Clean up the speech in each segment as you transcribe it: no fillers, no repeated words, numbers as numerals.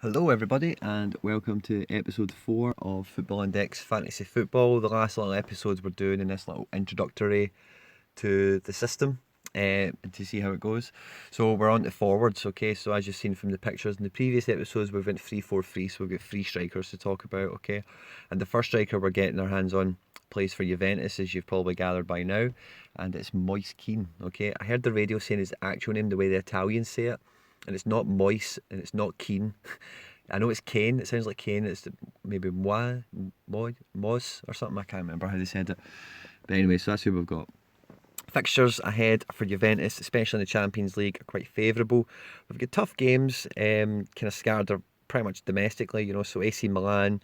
Hello everybody and welcome to episode 4 of Football Index Fantasy Football. The last little episodes we're doing in this little introductory to the system and to see how it goes. So we're on to forwards, okay? So as you've seen from the pictures in the previous episodes, we went 3-4-3, so we've got 3 strikers to talk about, okay? And the first striker we're getting our hands on plays for Juventus, as you've probably gathered by now, and it's Moise Kean, okay? I heard the radio saying his actual name the way the Italians say it, and it's not Moise and it's not Kean. I know it's Kane. It sounds like Kane. It's maybe Moz or something. I can't remember how they said it. But anyway, so that's who we've got. Fixtures ahead for Juventus, especially in the Champions League, are quite favourable. We've got tough games, kind of scattered pretty much domestically, so AC Milan,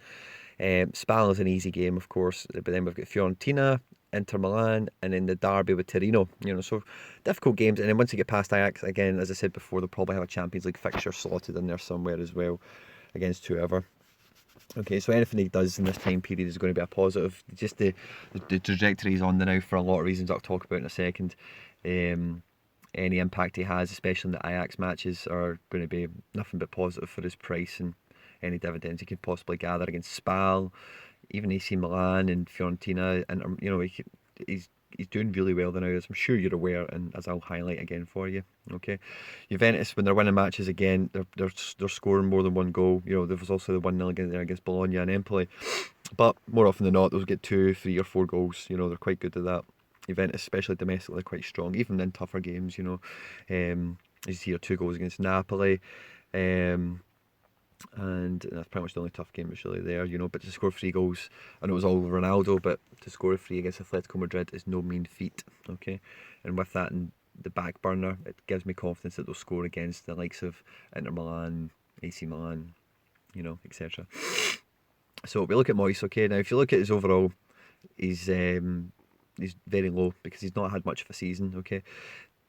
Spal is an easy game, of course, but then we've got Fiorentina, Inter Milan, and then the derby with Torino, so difficult games. And then once you get past Ajax, again, as I said before, they'll probably have a Champions League fixture slotted in there somewhere as well against whoever. Okay, so anything he does in this time period is going to be a positive. Just the trajectory he's on the now for a lot of reasons I'll talk about in a second. Any impact he has, especially in the Ajax matches, are going to be nothing but positive for his price and any dividends he could possibly gather against Spal, even AC Milan and Fiorentina. And he's doing really well now, as I'm sure you're aware, and as I'll highlight again for you. Okay, Juventus, when they're winning matches again, they're scoring more than one goal. There was also the 1-0 against Bologna and Empoli, but more often than not, they'll get 2, 3 or 4 goals. They're quite good at that. Juventus, especially domestically, quite strong, even in tougher games. You see 2 goals against Napoli. And that's pretty much the only tough game that's really there, but to score 3 goals, I know it was all Ronaldo, but to score 3 against Atletico Madrid is no mean feat, okay? And with that in the back burner, it gives me confidence that they'll score against the likes of Inter Milan, AC Milan, etc. So we look at Moise, okay? Now, if you look at his overall, he's very low because he's not had much of a season, okay?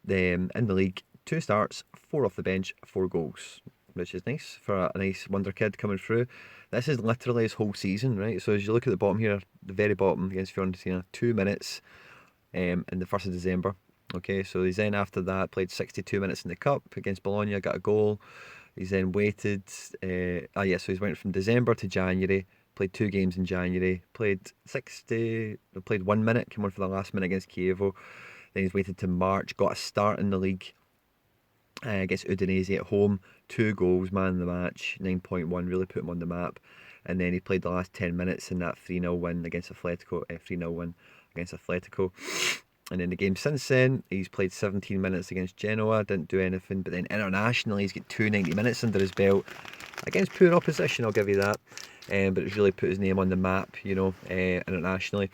In the league, 2 starts, 4 off the bench, 4 goals, which is nice for a nice wonder kid coming through. This is literally his whole season, right? So as you look at the bottom here, the very bottom against Fiorentina, 2 minutes in the 1st of December. Okay, so he's then after that played 62 minutes in the Cup against Bologna, got a goal. He's then waited, so he's went from December to January, played 2 games in January, played 1 minute, came on for the last minute against Chievo. Then he's waited to March, got a start in the league against Udinese at home, 2 goals, man of the match, 9.1, really put him on the map. And then he played the last 10 minutes in that 3-0 win against Atletico, 3-0 win against Atletico. And in the game since then, he's played 17 minutes against Genoa, didn't do anything. But then internationally, he's got 290 minutes under his belt against poor opposition, I'll give you that. But it's really put his name on the map, internationally.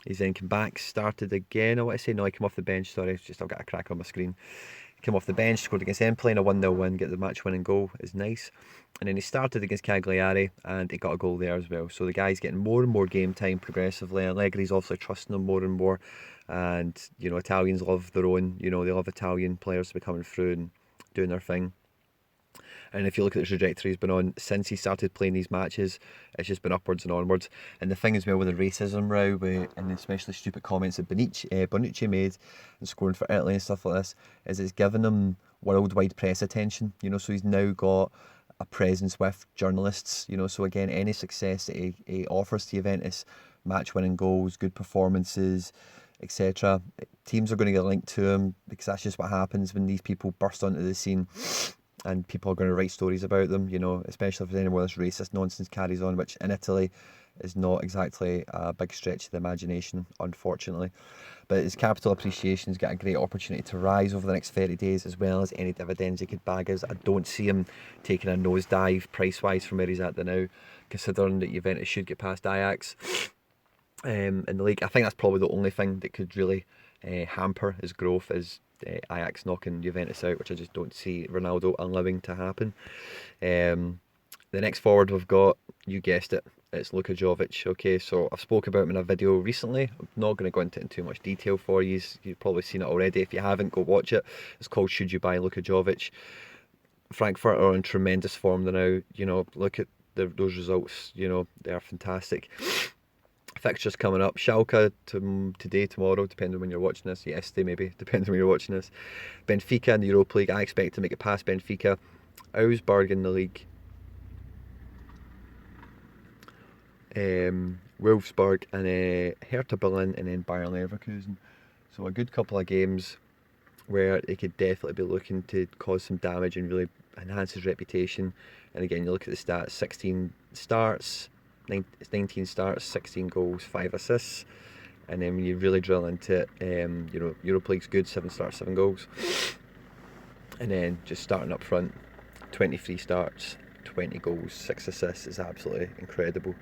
He's then come back, started again. He came off the bench, sorry, I've got a crack on my screen. Came off the bench, scored against Empoli in a 1-0 win, get the match winning goal, is nice. And then he started against Cagliari and he got a goal there as well. So the guy's getting more and more game time progressively. Allegri's obviously trusting him more and more. And, Italians love their own, they love Italian players to be coming through and doing their thing. And if you look at the trajectory he's been on since he started playing these matches, it's just been upwards and onwards. And the thing as well with the racism row, and especially stupid comments that Bonucci made and scoring for Italy and stuff like this, is it's given him worldwide press attention. So he's now got a presence with journalists. So again, any success that he offers to Juventus, match-winning goals, good performances, etc., teams are going to get linked to him because that's just what happens when these people burst onto the scene. And people are going to write stories about them, especially if any more of this racist nonsense carries on, which in Italy is not exactly a big stretch of the imagination, unfortunately. But his capital appreciation's got a great opportunity to rise over the next 30 days, as well as any dividends he could bag us. I don't see him taking a nosedive price-wise from where he's at now, considering that Juventus should get past Ajax in the league. I think that's probably the only thing that could really hamper his growth is Ajax knocking Juventus out, which I just don't see Ronaldo allowing to happen. The next forward we've got, you guessed it, it's Luka Jovic. Okay, so I've spoke about him in a video recently. I'm not going to go into it in too much detail for you. You've probably seen it already. If you haven't, go watch it. It's called Should You Buy Luka Jovic? Frankfurt are in tremendous form now. Look at those results. They are fantastic. Fixtures coming up. Schalke today, tomorrow, depending on when you're watching this. Yesterday, maybe, depending on when you're watching this. Benfica in the Europa League. I expect to make it past Benfica. Augsburg in the league. Wolfsburg, and Hertha Berlin, and then Bayer Leverkusen. So a good couple of games where he could definitely be looking to cause some damage and really enhance his reputation. And again, you look at the stats: 16 starts, 19 starts, 16 goals, 5 assists. And then when you really drill into it, Europa League's good: 7 starts, 7 goals. And then just starting up front, 23 starts, 20 goals, 6 assists is absolutely incredible.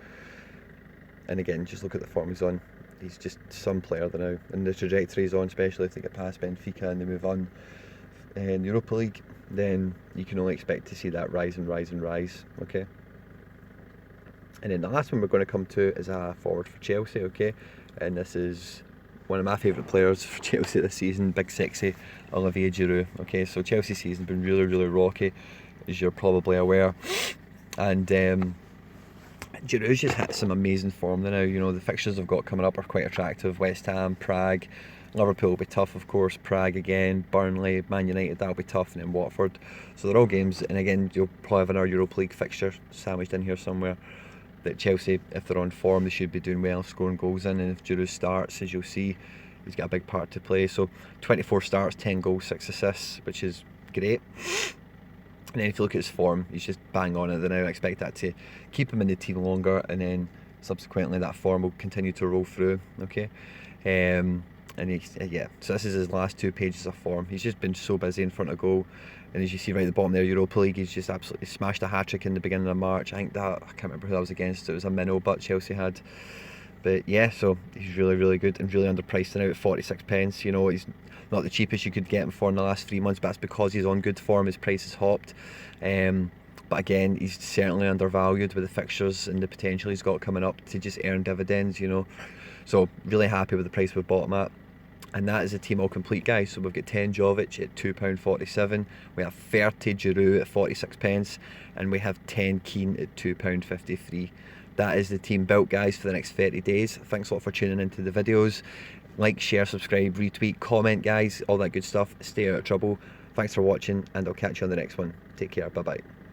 And again, just look at the form he's on. He's just some player now, and the trajectory he's on, especially if they get past Benfica and they move on in Europa League, then you can only expect to see that rise and rise and rise. Okay. And then the last one we're going to come to is a forward for Chelsea. Okay, and this is one of my favourite players for Chelsea this season, big sexy Olivier Giroud. Okay, so Chelsea's season's been really, really rocky, as you're probably aware, and Giroud's just hit some amazing form now. You know, the fixtures they've got coming up are quite attractive: West Ham, Prague, Liverpool will be tough, of course, Prague again, Burnley, Man United, that'll be tough, and then Watford. So they're all games, and again, you'll probably have another Europa League fixture sandwiched in here somewhere, that Chelsea, if they're on form, they should be doing well, scoring goals in. And if Giroud starts, as you'll see, he's got a big part to play. So 24 starts, 10 goals, 6 assists, which is great. And then if you look at his form, he's just bang on it now. I expect that to keep him in the team longer, and then subsequently that form will continue to roll through. Okay, and so this is his last 2 pages of form. He's just been so busy in front of goal, and as you see right at the bottom there, Europa League, he's just absolutely smashed a hat-trick in the beginning of March. I can't remember who that was against. It was a minnow, but Chelsea had. But yeah, so he's really, really good and really underpriced now at 46 pence. You know, he's not the cheapest you could get him for in the last 3 months, but that's because he's on good form. His price has hopped. But again, he's certainly undervalued with the fixtures and the potential he's got coming up to just earn dividends, you know. So really happy with the price we've bought him at. And that is the team all complete, guys. So we've got 10 Jovic at £2.47, we have 30 Giroud at 46 pence, and we have 10 Keane at £2.53. That is the team built, guys, for the next 30 days. Thanks a lot for tuning into the videos. Like, share, subscribe, retweet, comment, guys, all that good stuff. Stay out of trouble. Thanks for watching, and I'll catch you on the next one. Take care. Bye bye.